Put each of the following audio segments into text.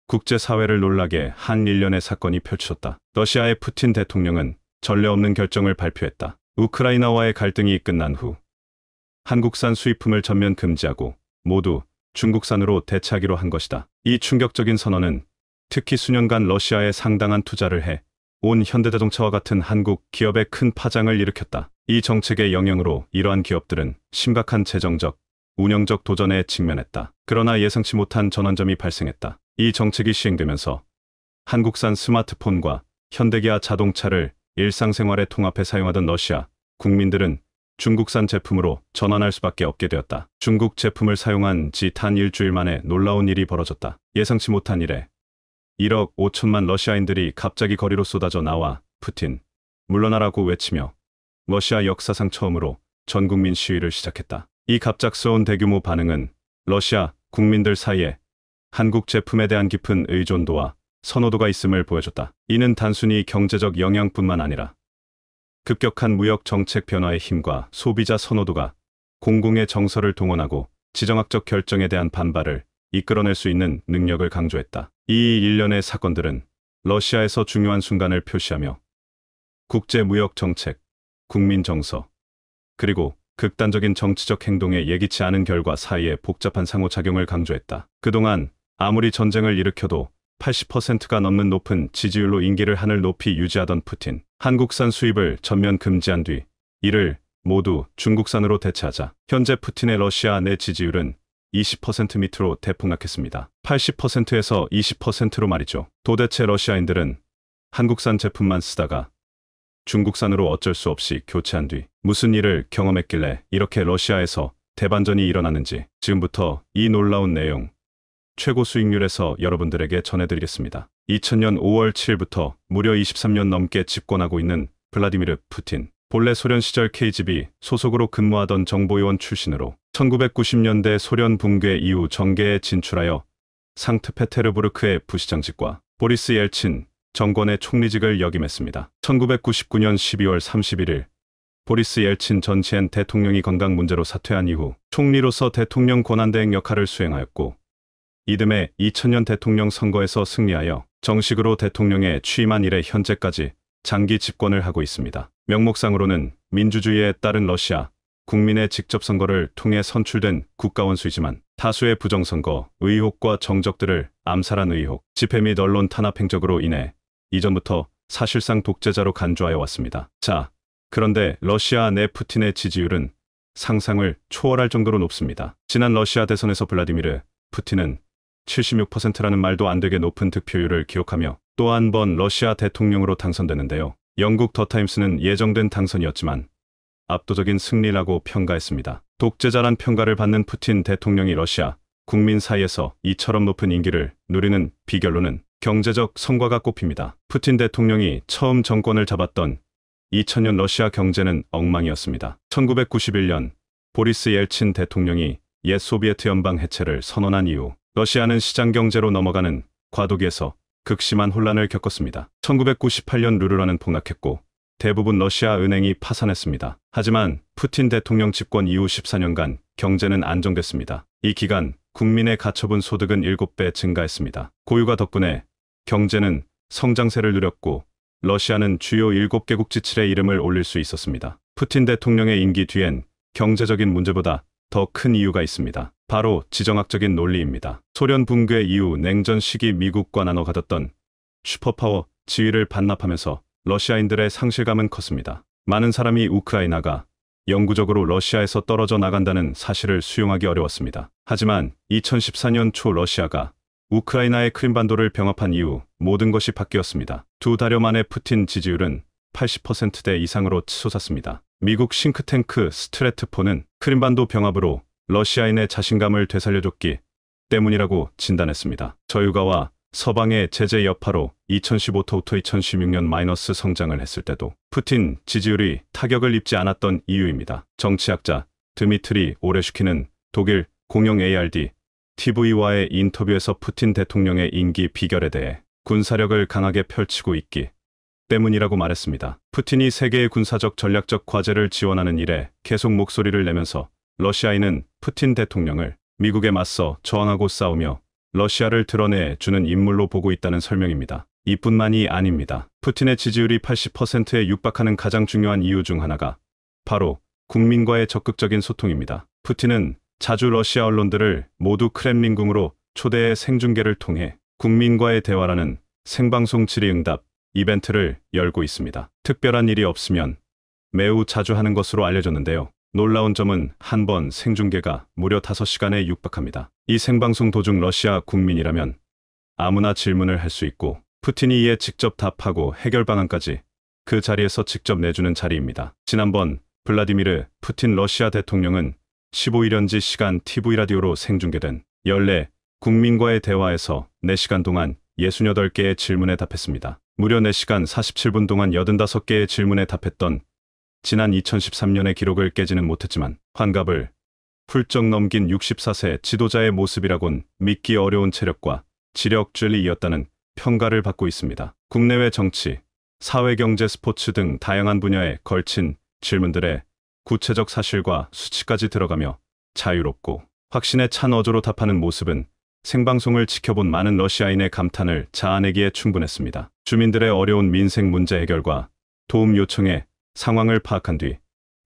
국제사회를 놀라게 한 일련의 사건이 펼쳐졌다. 러시아의 푸틴 대통령은 전례 없는 결정을 발표했다. 우크라이나와의 갈등이 끝난 후 한국산 수입품을 전면 금지하고 모두 중국산으로 대체하기로 한 것이다. 이 충격적인 선언은 특히 수년간 러시아에 상당한 투자를 해 온 현대자동차와 같은 한국 기업에 큰 파장을 일으켰다. 이 정책의 영향으로 이러한 기업들은 심각한 재정적, 운영적 도전에 직면했다. 그러나 예상치 못한 전환점이 발생했다. 이 정책이 시행되면서 한국산 스마트폰과 현대기아 자동차를 일상생활에 통합해 사용하던 러시아 국민들은 중국산 제품으로 전환할 수밖에 없게 되었다. 중국 제품을 사용한 지 단 일주일 만에 놀라운 일이 벌어졌다. 예상치 못한 일에 1억 5천만 러시아인들이 갑자기 거리로 쏟아져 나와 푸틴, 물러나라고 외치며 러시아 역사상 처음으로 전국민 시위를 시작했다. 이 갑작스러운 대규모 반응은 러시아 국민들 사이에 한국 제품에 대한 깊은 의존도와 선호도가 있음을 보여줬다. 이는 단순히 경제적 영향뿐만 아니라 급격한 무역 정책 변화의 힘과 소비자 선호도가 공공의 정서를 동원하고 지정학적 결정에 대한 반발을 이끌어낼 수 있는 능력을 강조했다. 이 일련의 사건들은 러시아에서 중요한 순간을 표시하며 국제무역 정책, 국민 정서, 그리고 극단적인 정치적 행동의 예기치 않은 결과 사이의 복잡한 상호작용을 강조했다. 그동안 아무리 전쟁을 일으켜도 80%가 넘는 높은 지지율로 인기를 하늘 높이 유지하던 푸틴, 한국산 수입을 전면 금지한 뒤 이를 모두 중국산으로 대체하자 현재 푸틴의 러시아 내 지지율은 20% 밑으로 대폭락했습니다. 80%에서 20%로 말이죠. 도대체 러시아인들은 한국산 제품만 쓰다가 중국산으로 어쩔 수 없이 교체한 뒤 무슨 일을 경험했길래 이렇게 러시아에서 대반전이 일어났는지 지금부터 이 놀라운 내용 최고 수익률에서 여러분들에게 전해드리겠습니다. 2000년 5월 7일부터 무려 23년 넘게 집권하고 있는 블라디미르 푸틴. 본래 소련 시절 KGB 소속으로 근무하던 정보위원 출신으로 1990년대 소련 붕괴 이후 정계에 진출하여 상트페테르부르크의 부시장직과 보리스 옐친 정권의 총리직을 역임했습니다. 1999년 12월 31일 보리스 옐친 전 chen 대통령이 건강 문제로 사퇴한 이후 총리로서 대통령 권한대행 역할을 수행하였고 이듬해 2000년 대통령 선거에서 승리하여 정식으로 대통령에 취임한 이래 현재까지 장기 집권을 하고 있습니다. 명목상으로는 민주주의에 따른 러시아 국민의 직접 선거를 통해 선출된 국가원수이지만 다수의 부정선거, 의혹과 정적들을 암살한 의혹, 집회 및 언론 탄압 행적으로 인해 이전부터 사실상 독재자로 간주하여 왔습니다. 자, 그런데 러시아 내 푸틴의 지지율은 상상을 초월할 정도로 높습니다. 지난 러시아 대선에서 블라디미르 푸틴은 76%라는 말도 안 되게 높은 득표율을 기록하며 또 한 번 러시아 대통령으로 당선되는데요. 영국 더타임스는 예정된 당선이었지만 압도적인 승리라고 평가했습니다. 독재자란 평가를 받는 푸틴 대통령이 러시아 국민 사이에서 이처럼 높은 인기를 누리는 비결로는 경제적 성과가 꼽힙니다. 푸틴 대통령이 처음 정권을 잡았던 2000년 러시아 경제는 엉망이었습니다. 1991년 보리스 옐친 대통령이 옛 소비에트 연방 해체를 선언한 이후 러시아는 시장 경제로 넘어가는 과도기에서 극심한 혼란을 겪었습니다. 1998년 루르라는 폭락했고 대부분 러시아 은행이 파산했습니다. 하지만 푸틴 대통령 집권 이후 14년간 경제는 안정됐습니다. 이 기간 국민의 가처분 소득은 7배 증가했습니다. 고유가 덕분에 경제는 성장세를 누렸고 러시아는 주요 7개국 지출의 이름을 올릴 수 있었습니다. 푸틴 대통령의 임기 뒤엔 경제적인 문제보다 더 큰 이유가 있습니다. 바로 지정학적인 논리입니다. 소련 붕괴 이후 냉전 시기 미국과 나눠 가졌던 슈퍼파워 지위를 반납하면서 러시아인들의 상실감은 컸습니다. 많은 사람이 우크라이나가 영구적으로 러시아에서 떨어져 나간다는 사실을 수용하기 어려웠습니다. 하지만 2014년 초 러시아가 우크라이나의 크림반도를 병합한 이후 모든 것이 바뀌었습니다. 두 달여 만에 푸틴 지지율은 80%대 이상으로 치솟았습니다. 미국 싱크탱크 스트래트포는 크림반도 병합으로 러시아인의 자신감을 되살려줬기 때문이라고 진단했습니다. 저유가와 서방의 제재 여파로 2015부터 2016년 마이너스 성장을 했을 때도 푸틴 지지율이 타격을 입지 않았던 이유입니다. 정치학자 드미트리 오레슈키는 독일 공영 ARD TV와의 인터뷰에서 푸틴 대통령의 임기 비결에 대해 군사력을 강하게 펼치고 있기 때문이라고 말했습니다. 푸틴이 세계의 군사적 전략적 과제를 지원하는 일에 계속 목소리를 내면서 러시아인은 푸틴 대통령을 미국에 맞서 저항하고 싸우며 러시아를 드러내 주는 인물로 보고 있다는 설명입니다. 이뿐만이 아닙니다. 푸틴의 지지율이 80%에 육박하는 가장 중요한 이유 중 하나가 바로 국민과의 적극적인 소통입니다. 푸틴은 자주 러시아 언론들을 모두 크렘린궁으로 초대해 생중계를 통해 국민과의 대화라는 생방송 질의응답 이벤트를 열고 있습니다. 특별한 일이 없으면 매우 자주 하는 것으로 알려졌는데요. 놀라운 점은 한 번 생중계가 무려 5시간에 육박합니다. 이 생방송 도중 러시아 국민이라면 아무나 질문을 할 수 있고 푸틴이 이에 직접 답하고 해결 방안까지 그 자리에서 직접 내주는 자리입니다. 지난번 블라디미르 푸틴 러시아 대통령은 15일현지 시간 TV 라디오로 생중계된 연례 국민과의 대화에서 4시간 동안 68개의 질문에 답했습니다. 무려 4시간 47분 동안 85개의 질문에 답했던 지난 2013년의 기록을 깨지는 못했지만 환갑을 훌쩍 넘긴 64세 지도자의 모습이라곤 믿기 어려운 체력과 지력줄이 이었다는 평가를 받고 있습니다. 국내외 정치, 사회경제, 스포츠 등 다양한 분야에 걸친 질문들에 구체적 사실과 수치까지 들어가며 자유롭고 확신에 찬 어조로 답하는 모습은 생방송을 지켜본 많은 러시아인의 감탄을 자아내기에 충분했습니다. 주민들의 어려운 민생 문제 해결과 도움 요청에 상황을 파악한 뒤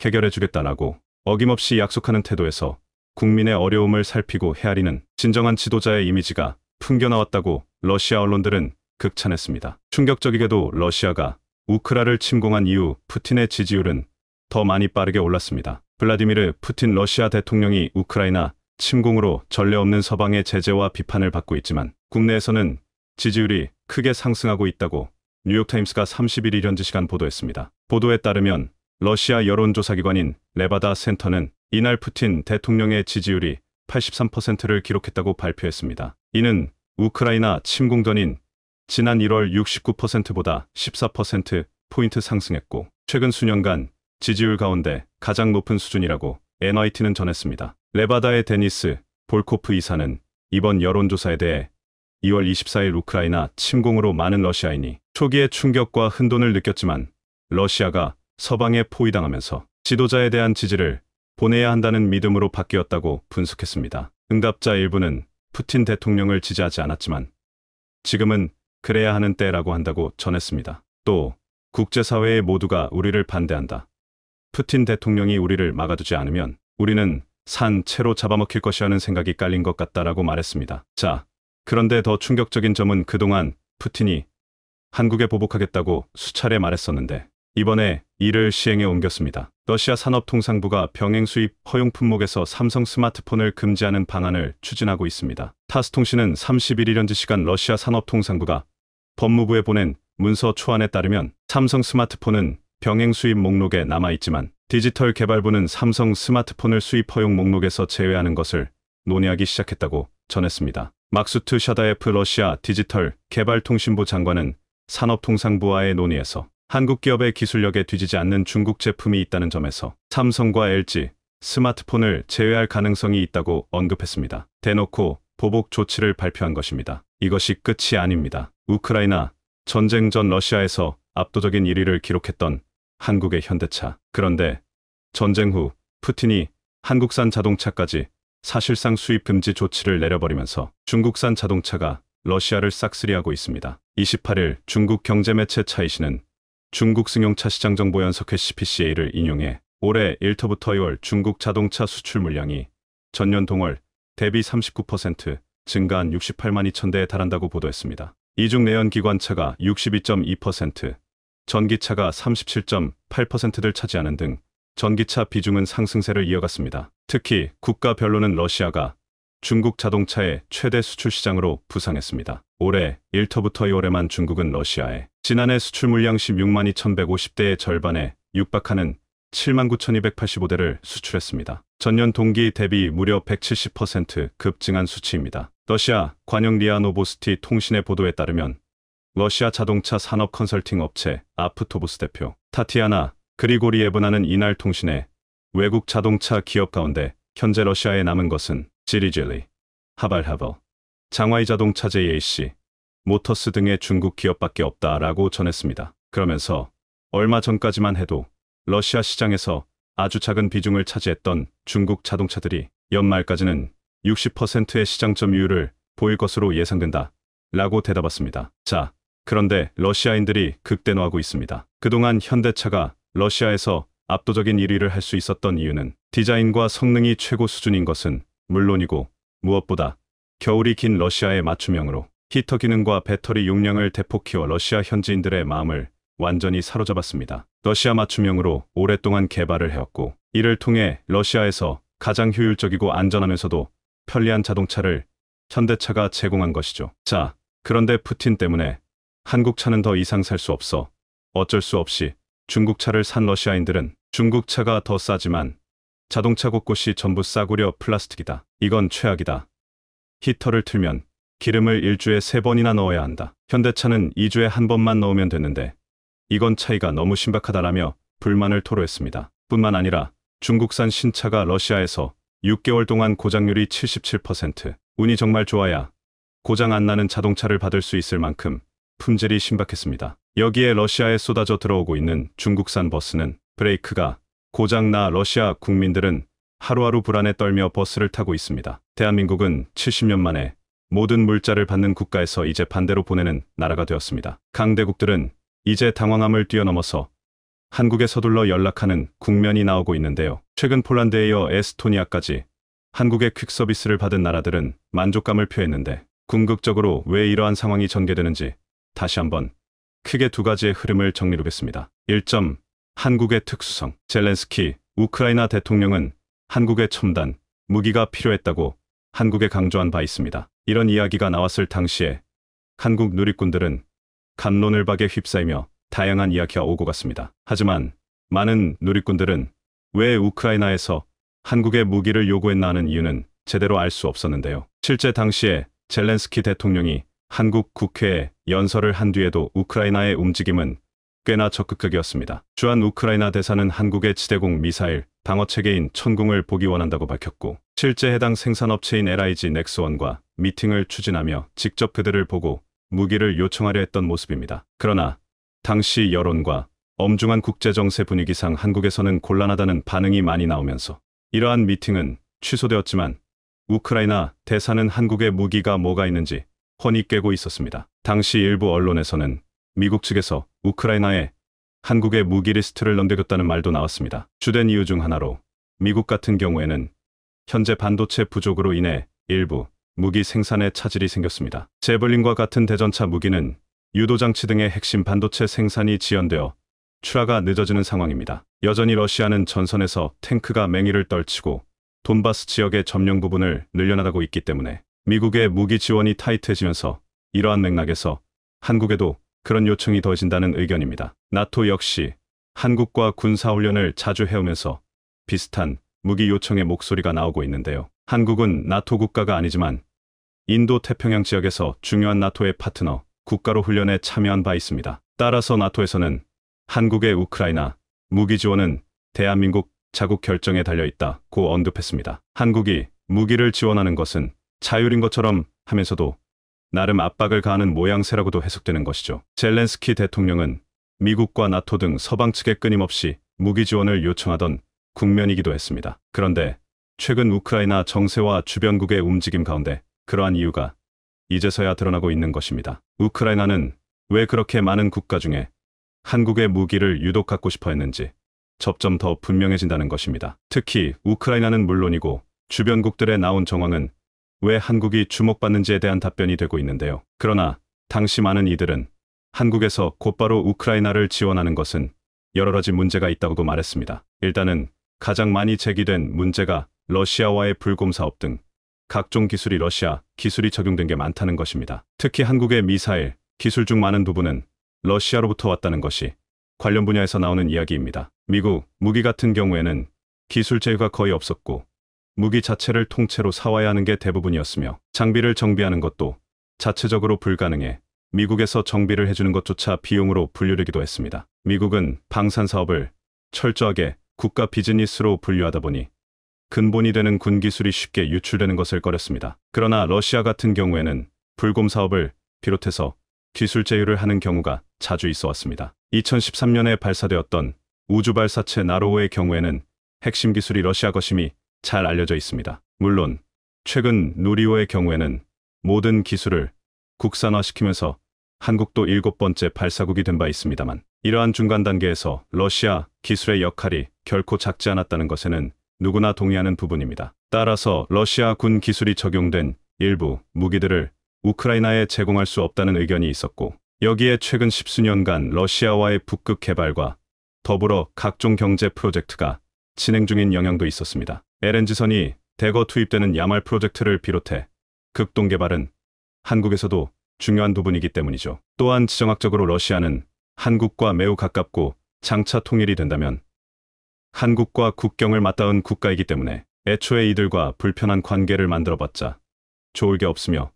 해결해주겠다라고 어김없이 약속하는 태도에서 국민의 어려움을 살피고 헤아리는 진정한 지도자의 이미지가 풍겨나왔다고 러시아 언론들은 극찬했습니다. 충격적이게도 러시아가 우크라를 침공한 이후 푸틴의 지지율은 더 많이 빠르게 올랐습니다. 블라디미르 푸틴 러시아 대통령이 우크라이나 침공으로 전례 없는 서방의 제재와 비판을 받고 있지만 국내에서는 지지율이 크게 상승하고 있다고 뉴욕타임스가 31일 현지 시간 보도했습니다. 보도에 따르면 러시아 여론조사기관인 레바다 센터는 이날 푸틴 대통령의 지지율이 83%를 기록했다고 발표했습니다. 이는 우크라이나 침공 전인 지난 1월 69%보다 14%포인트 상승했고 최근 수년간 지지율 가운데 가장 높은 수준이라고 NYT는 전했습니다. 레바다의 데니스 볼코프 이사는 이번 여론조사에 대해 2월 24일 우크라이나 침공으로 많은 러시아인이 초기에 충격과 흔돈을 느꼈지만 러시아가 서방에 포위당하면서 지도자에 대한 지지를 보내야 한다는 믿음으로 바뀌었다고 분석했습니다. 응답자 일부는 푸틴 대통령을 지지하지 않았지만 지금은 그래야 하는 때라고 한다고 전했습니다. 또 국제사회의 모두가 우리를 반대한다. 푸틴 대통령이 우리를 막아두지 않으면 우리는 산 채로 잡아먹힐 것이라는 생각이 깔린 것 같다라고 말했습니다. 자, 그런데 더 충격적인 점은 그동안 푸틴이 한국에 보복하겠다고 수차례 말했었는데 이번에 이를 시행에 옮겼습니다. 러시아 산업통상부가 병행 수입 허용 품목에서 삼성 스마트폰을 금지하는 방안을 추진하고 있습니다. 타스통신은 31일 현지 시간 러시아 산업통상부가 법무부에 보낸 문서 초안에 따르면 삼성 스마트폰은 병행 수입 목록에 남아있지만 디지털 개발부는 삼성 스마트폰을 수입 허용 목록에서 제외하는 것을 논의하기 시작했다고 전했습니다. 막수트 샤다예프 러시아 디지털 개발통신부 장관은 산업통상부와의 논의에서 한국 기업의 기술력에 뒤지지 않는 중국 제품이 있다는 점에서 삼성과 LG 스마트폰을 제외할 가능성이 있다고 언급했습니다. 대놓고 보복 조치를 발표한 것입니다. 이것이 끝이 아닙니다. 우크라이나 전쟁 전 러시아에서 압도적인 1위를 기록했던 한국의 현대차. 그런데 전쟁 후 푸틴이 한국산 자동차까지 사실상 수입 금지 조치를 내려버리면서 중국산 자동차가 러시아를 싹쓸이하고 있습니다. 28일 중국 경제매체 차이시는 중국 승용차 시장 정보 연석회 CPCA를 인용해 올해 1터부터 2월 중국 자동차 수출 물량이 전년 동월 대비 39% 증가한 68만 2천 대에 달한다고 보도했습니다. 이중 내연기관차가 62.2%, 전기차가 37.8%를 차지하는 등 전기차 비중은 상승세를 이어갔습니다. 특히 국가별로는 러시아가 중국 자동차의 최대 수출 시장으로 부상했습니다. 올해 1터부터 2월에만 중국은 러시아에 지난해 수출 물량 16만 2,150대의 절반에 육박하는 7만 9,285대를 수출했습니다. 전년 동기 대비 무려 170% 급증한 수치입니다. 러시아 관영 리아 노보스티 통신의 보도에 따르면 러시아 자동차 산업 컨설팅 업체 아프토부스 대표 타티아나 그리고리예브나는 이날 통신에 외국 자동차 기업 가운데 현재 러시아에 남은 것은 지리젤리, 하발하버, 장화이 자동차 JAC, 모터스 등의 중국 기업밖에 없다라고 전했습니다. 그러면서 얼마 전까지만 해도 러시아 시장에서 아주 작은 비중을 차지했던 중국 자동차들이 연말까지는 60%의 시장 점유율을 보일 것으로 예상된다. 라고 대답했습니다. 자, 그런데 러시아인들이 극대노하고 있습니다. 그동안 현대차가 러시아에서 압도적인 1위를 할 수 있었던 이유는 디자인과 성능이 최고 수준인 것은 물론이고 무엇보다 겨울이 긴 러시아의 맞춤형으로 히터 기능과 배터리 용량을 대폭 키워 러시아 현지인들의 마음을 완전히 사로잡았습니다. 러시아 맞춤형으로 오랫동안 개발을 해왔고 이를 통해 러시아에서 가장 효율적이고 안전하면서도 편리한 자동차를 현대차가 제공한 것이죠. 자, 그런데 푸틴 때문에 한국 차는 더 이상 살 수 없어 어쩔 수 없이 중국 차를 산 러시아인들은 중국 차가 더 싸지만 자동차 곳곳이 전부 싸구려 플라스틱이다. 이건 최악이다. 히터를 틀면 기름을 일주에 3번이나 넣어야 한다. 현대차는 2주에 1번만 넣으면 되는데 이건 차이가 너무 신박하다라며 불만을 토로했습니다. 뿐만 아니라 중국산 신차가 러시아에서 6개월 동안 고장률이 77%, 운이 정말 좋아야 고장 안 나는 자동차를 받을 수 있을 만큼 품질이 신박했습니다. 여기에 러시아에 쏟아져 들어오고 있는 중국산 버스는 브레이크가 고장나 러시아 국민들은 하루하루 불안에 떨며 버스를 타고 있습니다. 대한민국은 70년 만에 모든 물자를 받는 국가에서 이제 반대로 보내는 나라가 되었습니다. 강대국들은 이제 당황함을 뛰어넘어서 한국에 서둘러 연락하는 국면이 나오고 있는데요. 최근 폴란드에 이어 에스토니아까지 한국의 퀵서비스를 받은 나라들은 만족감을 표했는데 궁극적으로 왜 이러한 상황이 전개되는지 다시 한번 크게 두 가지의 흐름을 정리해보겠습니다. 1점. 한국의 특수성. 젤렌스키 우크라이나 대통령은 한국의 첨단 무기가 필요했다고 한국에 강조한 바 있습니다. 이런 이야기가 나왔을 당시에 한국 누리꾼들은 갑론을박에 휩싸이며 다양한 이야기가 오고 갔습니다. 하지만 많은 누리꾼들은 왜 우크라이나에서 한국의 무기를 요구했나 하는 이유는 제대로 알 수 없었는데요. 실제 당시에 젤렌스키 대통령이 한국 국회에 연설을 한 뒤에도 우크라이나의 움직임은 꽤나 적극적이었습니다. 주한 우크라이나 대사는 한국의 지대공 미사일 방어체계인 천궁을 보기 원한다고 밝혔고 실제 해당 생산업체인 LIG 넥스원과 미팅을 추진하며 직접 그들을 보고 무기를 요청하려 했던 모습입니다. 그러나 당시 여론과 엄중한 국제정세 분위기상 한국에서는 곤란하다는 반응이 많이 나오면서 이러한 미팅은 취소되었지만 우크라이나 대사는 한국의 무기가 뭐가 있는지 훤히 꿰고 있었습니다. 당시 일부 언론에서는 미국 측에서 우크라이나에 한국의 무기 리스트를 넘겨줬다는 말도 나왔습니다. 주된 이유 중 하나로 미국 같은 경우에는 현재 반도체 부족으로 인해 일부 무기 생산에 차질이 생겼습니다. 제블린과 같은 대전차 무기는 유도장치 등의 핵심 반도체 생산이 지연되어 출하가 늦어지는 상황입니다. 여전히 러시아는 전선에서 탱크가 맹위를 떨치고 돈바스 지역의 점령 부분을 늘려나가고 있기 때문에 미국의 무기 지원이 타이트해지면서 이러한 맥락에서 한국에도 그런 요청이 더해진다는 의견입니다. 나토 역시 한국과 군사훈련을 자주 해오면서 비슷한 무기 요청의 목소리가 나오고 있는데요. 한국은 나토 국가가 아니지만 인도 태평양 지역에서 중요한 나토의 파트너 국가로 훈련에 참여한 바 있습니다. 따라서 나토에서는 한국의 우크라이나 무기 지원은 대한민국 자국 결정에 달려있다고 언급했습니다. 한국이 무기를 지원하는 것은 자율인 것처럼 하면서도 나름 압박을 가하는 모양새라고도 해석되는 것이죠. 젤렌스키 대통령은 미국과 나토 등 서방 측에 끊임없이 무기 지원을 요청하던 국면이기도 했습니다. 그런데 최근 우크라이나 정세와 주변국의 움직임 가운데 그러한 이유가 이제서야 드러나고 있는 것입니다. 우크라이나는 왜 그렇게 많은 국가 중에 한국의 무기를 유독 갖고 싶어 했는지 점점 더 분명해진다는 것입니다. 특히 우크라이나는 물론이고 주변국들의 나온 정황은 왜 한국이 주목받는지에 대한 답변이 되고 있는데요. 그러나 당시 많은 이들은 한국에서 곧바로 우크라이나를 지원하는 것은 여러 가지 문제가 있다고도 말했습니다. 일단은 가장 많이 제기된 문제가 러시아와의 불곰 사업 등 각종 기술이 러시아 기술이 적용된 게 많다는 것입니다. 특히 한국의 미사일 기술 중 많은 부분은 러시아로부터 왔다는 것이 관련 분야에서 나오는 이야기입니다. 미국 무기 같은 경우에는 기술 제휴가 거의 없었고 무기 자체를 통째로 사와야 하는 게 대부분이었으며 장비를 정비하는 것도 자체적으로 불가능해 미국에서 정비를 해주는 것조차 비용으로 분류되기도 했습니다. 미국은 방산 사업을 철저하게 국가 비즈니스로 분류하다 보니 근본이 되는 군 기술이 쉽게 유출되는 것을 꺼렸습니다. 그러나 러시아 같은 경우에는 불곰 사업을 비롯해서 기술 제휴를 하는 경우가 자주 있어 왔습니다. 2013년에 발사되었던 우주발사체 나로호의 경우에는 핵심 기술이 러시아 것임이 잘 알려져 있습니다. 물론 최근 누리호의 경우에는 모든 기술을 국산화시키면서 한국도 7번째 발사국이 된 바 있습니다만, 이러한 중간 단계에서 러시아 기술의 역할이 결코 작지 않았다는 것에는 누구나 동의하는 부분입니다. 따라서 러시아 군 기술이 적용된 일부 무기들을 우크라이나에 제공할 수 없다는 의견이 있었고, 여기에 최근 10수년간 러시아와의 북극 개발과 더불어 각종 경제 프로젝트가 진행 중인 영향도 있었습니다. LNG선이 대거 투입되는 야말 프로젝트를 비롯해 극동 개발은 한국에서도 중요한 부분이기 때문이죠. 또한 지정학적으로 러시아는 한국과 매우 가깝고 장차 통일이 된다면 한국과 국경을 맞닿은 국가이기 때문에 애초에 이들과 불편한 관계를 만들어봤자 좋을 게 없으며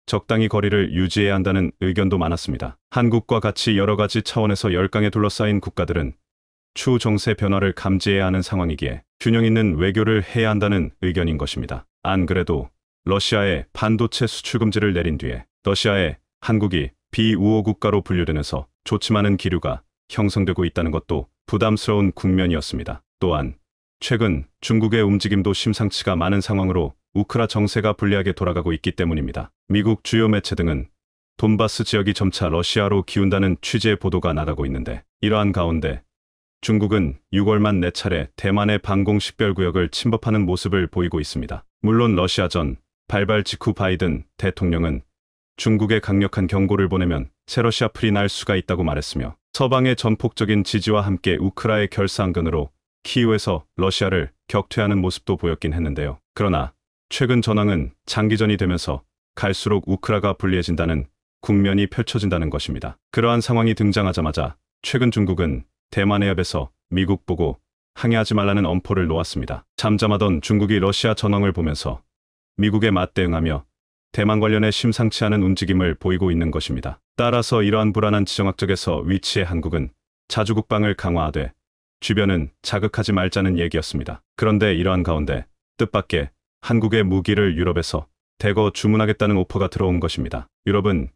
적당히 거리를 유지해야 한다는 의견도 많았습니다. 한국과 같이 여러 가지 차원에서 열강에 둘러싸인 국가들은 추후 정세 변화를 감지해야 하는 상황이기에 균형 있는 외교를 해야 한다는 의견인 것입니다. 안 그래도 러시아에 반도체 수출 금지를 내린 뒤에 러시아에 한국이 비우호 국가로 분류되면서 좋지 않은 기류가 형성되고 있다는 것도 부담스러운 국면이었습니다. 또한 최근 중국의 움직임도 심상치가 않은 상황으로 우크라 정세가 불리하게 돌아가고 있기 때문입니다. 미국 주요 매체 등은 돈바스 지역이 점차 러시아로 기운다는 취지의 보도가 나가고 있는데, 이러한 가운데 중국은 6월만 4차례 대만의 방공식별구역을 침범하는 모습을 보이고 있습니다. 물론 러시아전 발발 직후 바이든 대통령은 중국에 강력한 경고를 보내면 새러시아 풀이 날 수가 있다고 말했으며, 서방의 전폭적인 지지와 함께 우크라의 결사항전으로 키이우에서 러시아를 격퇴하는 모습도 보였긴 했는데요. 그러나 최근 전황은 장기전이 되면서 갈수록 우크라가 불리해진다는 국면이 펼쳐진다는 것입니다. 그러한 상황이 등장하자마자 최근 중국은 대만 해협에서 미국 보고 항해하지 말라는 엄포를 놓았습니다. 잠잠하던 중국이 러시아 전황을 보면서 미국에 맞대응하며 대만 관련해 심상치 않은 움직임을 보이고 있는 것입니다. 따라서 이러한 불안한 지정학적에서 위치의 한국은 자주 국방을 강화하되 주변은 자극하지 말자는 얘기였습니다. 그런데 이러한 가운데 뜻밖의 한국의 무기를 유럽에서 대거 주문하겠다는 오퍼가 들어온 것입니다. 유럽은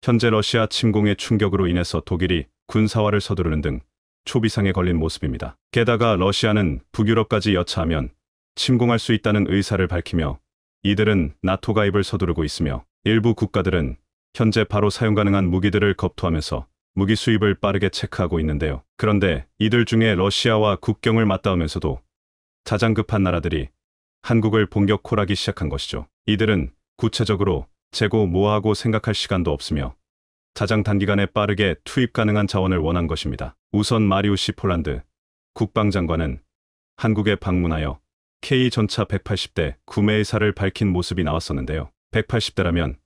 현재 러시아 침공의 충격으로 인해서 독일이 군사화를 서두르는 등 초비상에 걸린 모습입니다. 게다가 러시아는 북유럽까지 여차하면 침공할 수 있다는 의사를 밝히며 이들은 나토 가입을 서두르고 있으며, 일부 국가들은 현재 바로 사용 가능한 무기들을 검토하면서 무기 수입을 빠르게 체크하고 있는데요. 그런데 이들 중에 러시아와 국경을 맞닿으면서도 가장 급한 나라들이 한국을 본격콜하기 시작한 것이죠. 이들은 구체적으로 재고 뭐하고 생각할 시간도 없으며 가장 단기간에 빠르게 투입 가능한 자원을 원한 것입니다. 우선 마리우시 폴란드 국방장관은 한국에 방문하여 K-전차 180대 구매 의사를 밝힌 모습이 나왔었는데요. 180대라면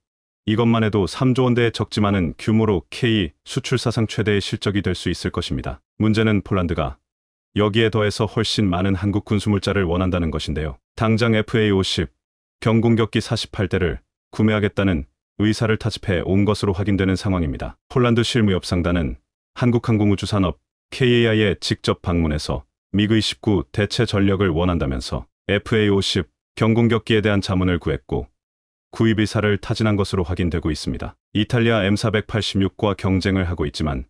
이것만 해도 3조 원대의 적지만은 규모로 K 수출 사상 최대의 실적이 될 수 있을 것입니다. 문제는 폴란드가 여기에 더해서 훨씬 많은 한국 군수물자를 원한다는 것인데요. 당장 FA-50 경공격기 48대를 구매하겠다는 의사를 타집해 온 것으로 확인되는 상황입니다. 폴란드 실무협상단은 한국항공우주산업 KAI에 직접 방문해서 미그-29 대체 전력을 원한다면서 FA-50 경공격기에 대한 자문을 구했고 구입 의사를 타진한 것으로 확인되고 있습니다. 이탈리아 M486과 경쟁을 하고 있지만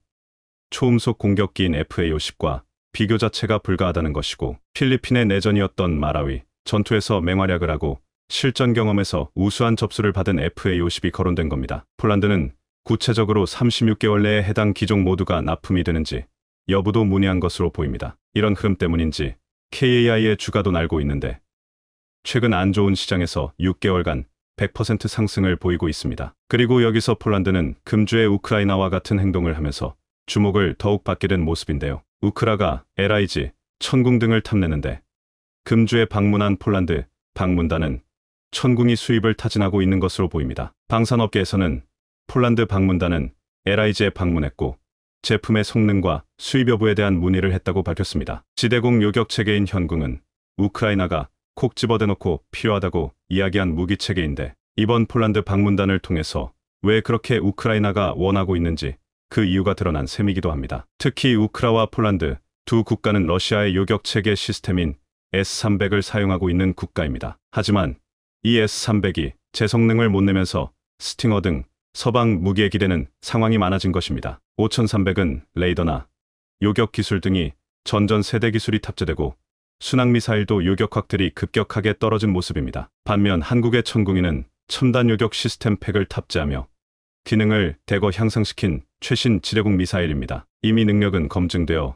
초음속 공격기인 FA-50과 비교 자체가 불가하다는 것이고, 필리핀의 내전이었던 마라위 전투에서 맹활약을 하고 실전 경험에서 우수한 접수를 받은 FA-50이 거론된 겁니다. 폴란드는 구체적으로 36개월 내에 해당 기종 모두가 납품이 되는지 여부도 문의한 것으로 보입니다. 이런 흐름 때문인지 KAI의 주가도 날고 있는데 최근 안 좋은 시장에서 6개월간 100% 상승을 보이고 있습니다. 그리고 여기서 폴란드는 금주에 우크라이나와 같은 행동을 하면서 주목을 더욱 받게 된 모습인데요. 우크라가 LIG, 천궁 등을 탐내는데 금주에 방문한 폴란드 방문단은 천궁이 수입을 타진하고 있는 것으로 보입니다. 방산업계에서는 폴란드 방문단은 LIG에 방문했고 제품의 성능과 수입 여부에 대한 문의를 했다고 밝혔습니다. 지대공 요격체계인 현궁은 우크라이나가 콕 집어대놓고 필요하다고 이야기한 무기체계인데, 이번 폴란드 방문단을 통해서 왜 그렇게 우크라이나가 원하고 있는지 그 이유가 드러난 셈이기도 합니다. 특히 우크라와 폴란드 두 국가는 러시아의 요격체계 시스템인 S-300을 사용하고 있는 국가입니다. 하지만 이 S-300이 제 성능을 못 내면서 스팅어 등 서방 무기에 기대는 상황이 많아진 것입니다. 5300은 레이더나 요격 기술 등이 전전 세대 기술이 탑재되고 순항미사일도 요격확들이 급격하게 떨어진 모습입니다. 반면 한국의 천궁이는 첨단 요격 시스템 팩을 탑재하며 기능을 대거 향상시킨 최신 지뢰국 미사일입니다. 이미 능력은 검증되어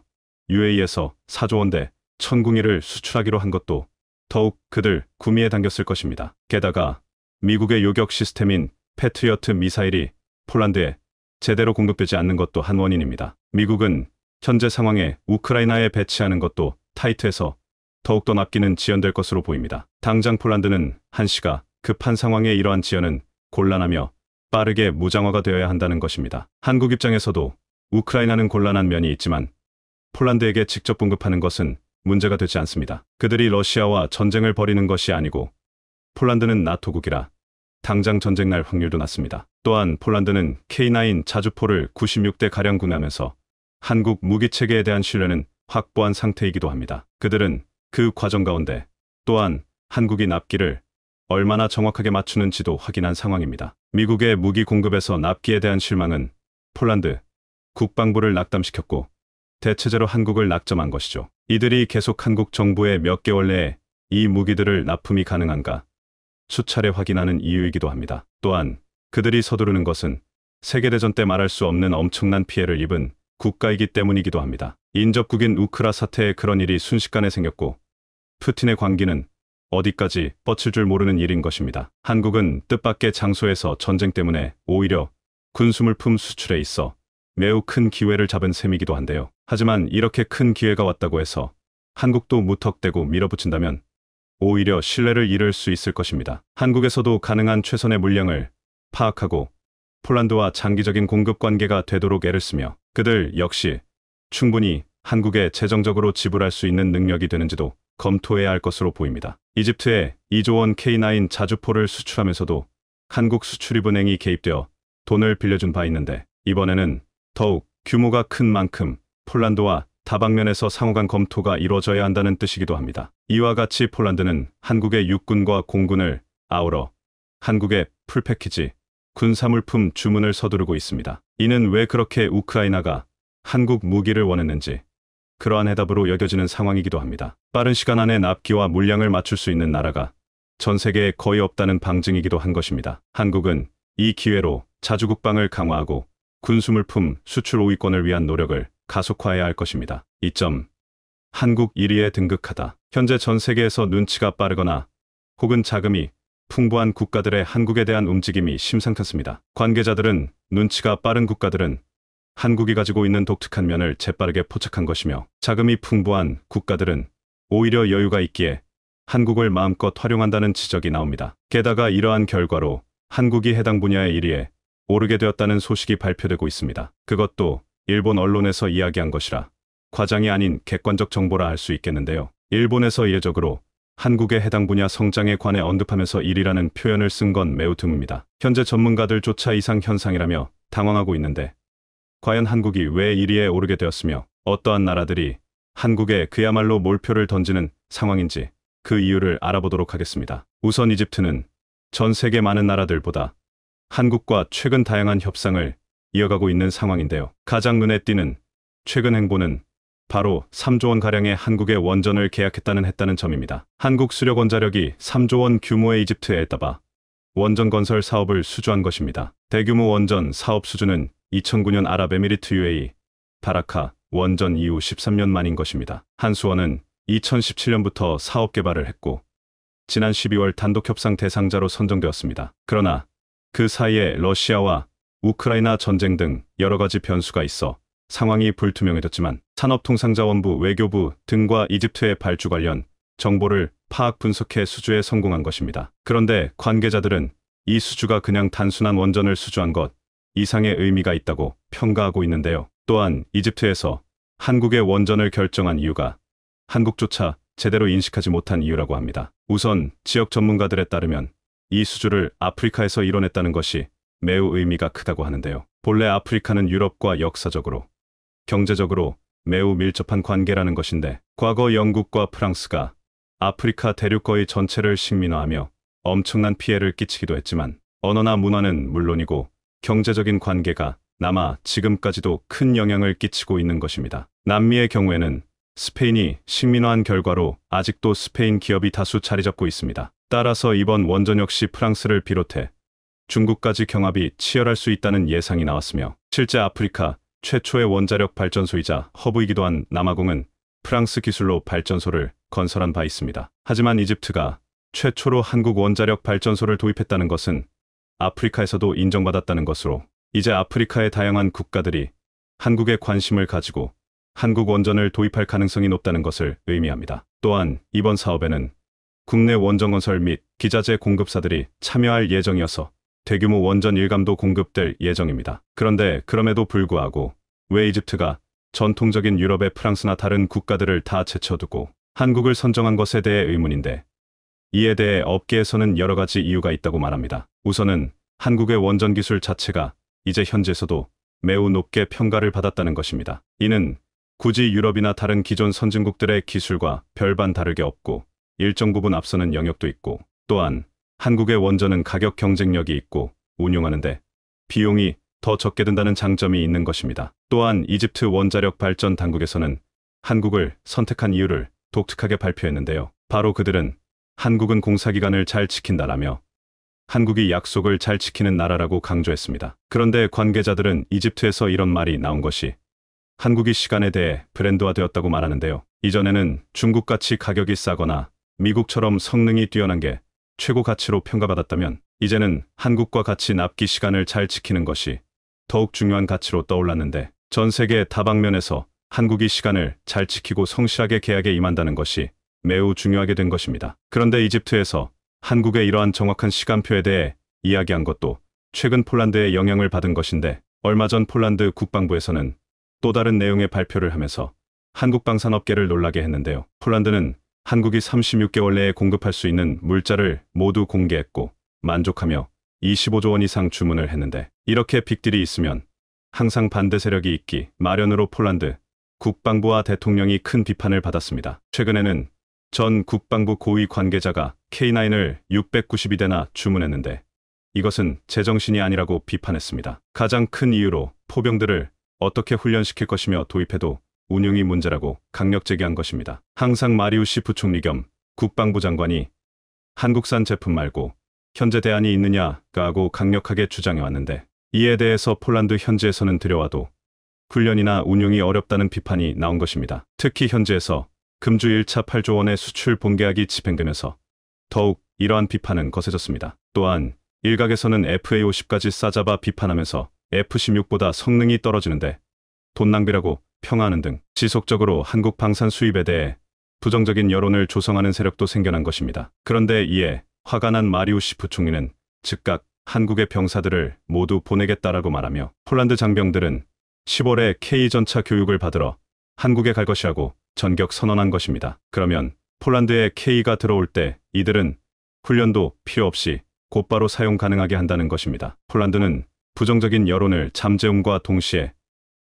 UAE에서 4조 원대 천궁이를 수출하기로 한 것도 더욱 그들 구미에 당겼을 것입니다. 게다가 미국의 요격 시스템인 패트리어트 미사일이 폴란드에 제대로 공급되지 않는 것도 한 원인입니다. 미국은 현재 상황에 우크라이나에 배치하는 것도 타이트해서 더욱더 납기는 지연될 것으로 보입니다. 당장 폴란드는 한시가 급한 상황에 이러한 지연은 곤란하며 빠르게 무장화가 되어야 한다는 것입니다. 한국 입장에서도 우크라이나는 곤란한 면이 있지만 폴란드에게 직접 공급하는 것은 문제가 되지 않습니다. 그들이 러시아와 전쟁을 벌이는 것이 아니고 폴란드는 나토국이라 당장 전쟁 날 확률도 낮습니다. 또한 폴란드는 K9 자주포를 96대 가량 구매하면서 한국 무기체계에 대한 신뢰는 확보한 상태이기도 합니다. 그들은 그 과정 가운데 또한 한국이 납기를 얼마나 정확하게 맞추는지도 확인한 상황입니다. 미국의 무기 공급에서 납기에 대한 실망은 폴란드 국방부를 낙담시켰고 대체제로 한국을 낙점한 것이죠. 이들이 계속 한국 정부에 몇 개월 내에 이 무기들을 납품이 가능한가 수차례 확인하는 이유이기도 합니다. 또한 그들이 서두르는 것은 세계대전 때 말할 수 없는 엄청난 피해를 입은 국가이기 때문이기도 합니다. 인접국인 우크라 사태에 그런 일이 순식간에 생겼고 푸틴의 광기는 어디까지 뻗칠 줄 모르는 일인 것입니다. 한국은 뜻밖의 장소에서 전쟁 때문에 오히려 군수물품 수출에 있어 매우 큰 기회를 잡은 셈이기도 한데요. 하지만 이렇게 큰 기회가 왔다고 해서 한국도 무턱대고 밀어붙인다면 오히려 신뢰를 잃을 수 있을 것입니다. 한국에서도 가능한 최선의 물량을 파악하고 폴란드와 장기적인 공급 관계가 되도록 애를 쓰며 그들 역시 충분히 한국에 재정적으로 지불할 수 있는 능력이 되는지도 검토해야 할 것으로 보입니다. 이집트에 2조 원 K9 자주포를 수출하면서도 한국 수출입은행이 개입되어 돈을 빌려준 바 있는데 이번에는 더욱 규모가 큰 만큼 폴란드와 다방면에서 상호간 검토가 이루어져야 한다는 뜻이기도 합니다. 이와 같이 폴란드는 한국의 육군과 공군을 아우러 한국의 풀패키지 군사물품 주문을 서두르고 있습니다. 이는 왜 그렇게 우크라이나가 한국 무기를 원했는지 그러한 해답으로 여겨지는 상황이기도 합니다. 빠른 시간 안에 납기와 물량을 맞출 수 있는 나라가 전 세계에 거의 없다는 방증이기도 한 것입니다. 한국은 이 기회로 자주국방을 강화하고 군수물품 수출 5위권을 위한 노력을 가속화해야 할 것입니다. 2점. 한국 1위에 등극하다. 현재 전 세계에서 눈치가 빠르거나 혹은 자금이 풍부한 국가들의 한국에 대한 움직임이 심상찮습니다. 관계자들은 눈치가 빠른 국가들은 한국이 가지고 있는 독특한 면을 재빠르게 포착한 것이며 자금이 풍부한 국가들은 오히려 여유가 있기에 한국을 마음껏 활용한다는 지적이 나옵니다. 게다가 이러한 결과로 한국이 해당 분야의 1위에 오르게 되었다는 소식이 발표되고 있습니다. 그것도 일본 언론에서 이야기한 것이라 과장이 아닌 객관적 정보라 할 수 있겠는데요. 일본에서 이례적으로 한국의 해당 분야 성장에 관해 언급하면서 1위라는 표현을 쓴 건 매우 드뭅니다. 현재 전문가들조차 이상 현상이라며 당황하고 있는데 과연 한국이 왜 1위에 오르게 되었으며 어떠한 나라들이 한국에 그야말로 몰표를 던지는 상황인지 그 이유를 알아보도록 하겠습니다. 우선 이집트는 전 세계 많은 나라들보다 한국과 최근 다양한 협상을 이어가고 있는 상황인데요. 가장 눈에 띄는 최근 행보는 바로 3조 원가량의 한국의 원전을 계약했다는 점입니다. 한국 수력원자력이 3조 원 규모의 이집트에 따바 원전 건설 사업을 수주한 것입니다. 대규모 원전 사업 수주는 2009년 아랍에미리트 UAE 바라카 원전 이후 13년 만인 것입니다. 한수원은 2017년부터 사업 개발을 했고 지난 12월 단독협상 대상자로 선정되었습니다. 그러나 그 사이에 러시아와 우크라이나 전쟁 등 여러 가지 변수가 있어 상황이 불투명해졌지만 산업통상자원부, 외교부 등과 이집트의 발주 관련 정보를 파악 분석해 수주에 성공한 것입니다. 그런데 관계자들은 이 수주가 그냥 단순한 원전을 수주한 것 이상의 의미가 있다고 평가하고 있는데요. 또한 이집트에서 한국의 원전을 결정한 이유가 한국조차 제대로 인식하지 못한 이유라고 합니다. 우선 지역 전문가들에 따르면 이 수주를 아프리카에서 이뤄냈다는 것이 매우 의미가 크다고 하는데요. 본래 아프리카는 유럽과 역사적으로, 경제적으로 매우 밀접한 관계라는 것인데 과거 영국과 프랑스가 아프리카 대륙 거의 전체를 식민화하며 엄청난 피해를 끼치기도 했지만 언어나 문화는 물론이고 경제적인 관계가 남아 지금까지도 큰 영향을 끼치고 있는 것입니다. 남미의 경우에는 스페인이 식민화한 결과로 아직도 스페인 기업이 다수 자리 잡고 있습니다. 따라서 이번 원전 역시 프랑스를 비롯해 중국까지 경합이 치열할 수 있다는 예상이 나왔으며, 실제 아프리카 최초의 원자력 발전소이자 허브이기도 한 남아공은 프랑스 기술로 발전소를 건설한 바 있습니다. 하지만 이집트가 최초로 한국 원자력 발전소를 도입했다는 것은 아프리카에서도 인정받았다는 것으로, 이제 아프리카의 다양한 국가들이 한국에 관심을 가지고 한국 원전을 도입할 가능성이 높다는 것을 의미합니다. 또한 이번 사업에는 국내 원전 건설 및 기자재 공급사들이 참여할 예정이어서 대규모 원전 일감도 공급될 예정입니다. 그런데 그럼에도 불구하고 왜 이집트가 전통적인 유럽의 프랑스나 다른 국가들을 다 제쳐두고 한국을 선정한 것에 대해 의문인데, 이에 대해 업계에서는 여러 가지 이유가 있다고 말합니다. 우선은 한국의 원전 기술 자체가 이제 현지에서도 매우 높게 평가를 받았다는 것입니다. 이는 굳이 유럽이나 다른 기존 선진국들의 기술과 별반 다르게 없고 일정 부분 앞서는 영역도 있고, 또한 한국의 원전은 가격 경쟁력이 있고 운용하는데 비용이 더 적게 든다는 장점이 있는 것입니다. 또한 이집트 원자력 발전 당국에서는 한국을 선택한 이유를 독특하게 발표했는데요. 바로 그들은 한국은 공사기간을 잘 지킨다라며 한국이 약속을 잘 지키는 나라라고 강조했습니다. 그런데 관계자들은 이집트에서 이런 말이 나온 것이 한국이 시간에 대해 브랜드화되었다고 말하는데요. 이전에는 중국같이 가격이 싸거나 미국처럼 성능이 뛰어난 게 최고 가치로 평가받았다면, 이제는 한국과 같이 납기 시간을 잘 지키는 것이 더욱 중요한 가치로 떠올랐는데, 전 세계 다방면에서 한국이 시간을 잘 지키고 성실하게 계약에 임한다는 것이 매우 중요하게 된 것입니다. 그런데 이집트에서 한국의 이러한 정확한 시간표에 대해 이야기한 것도 최근 폴란드의 영향을 받은 것인데, 얼마 전 폴란드 국방부에서는 또 다른 내용의 발표를 하면서 한국 방산업계를 놀라게 했는데요. 폴란드는 한국이 36개월 내에 공급할 수 있는 물자를 모두 공개했고 만족하며 25조 원 이상 주문을 했는데, 이렇게 빅딜이 있으면 항상 반대 세력이 있기 마련으로 폴란드 국방부와 대통령이 큰 비판을 받았습니다. 최근에는 전 국방부 고위 관계자가 K9을 692대나 주문했는데 이것은 제정신이 아니라고 비판했습니다. 가장 큰 이유로 포병들을 어떻게 훈련시킬 것이며 도입해도 운용이 문제라고 강력 제기한 것입니다. 항상 마리우시 부총리 겸 국방부 장관이 한국산 제품 말고 현재 대안이 있느냐가 하고 강력하게 주장해왔는데, 이에 대해서 폴란드 현지에서는 들여와도 훈련이나 운용이 어렵다는 비판이 나온 것입니다. 특히 현지에서 금주 1차 8조 원의 수출 본계약이 집행되면서 더욱 이러한 비판은 거세졌습니다. 또한 일각에서는 FA50까지 싸잡아 비판하면서 F16보다 성능이 떨어지는데 돈 낭비라고 평하는 등 지속적으로 한국 방산 수입에 대해 부정적인 여론을 조성하는 세력도 생겨난 것입니다. 그런데 이에 화가 난 마리우시 부총리는 즉각 한국의 병사들을 모두 보내겠다라고 말하며 폴란드 장병들은 10월에 K전차 교육을 받으러 한국에 갈 것이라고 전격 선언한 것입니다. 그러면 폴란드에 K가 들어올 때 이들은 훈련도 필요 없이 곧바로 사용 가능하게 한다는 것입니다. 폴란드는 부정적인 여론을 잠재움과 동시에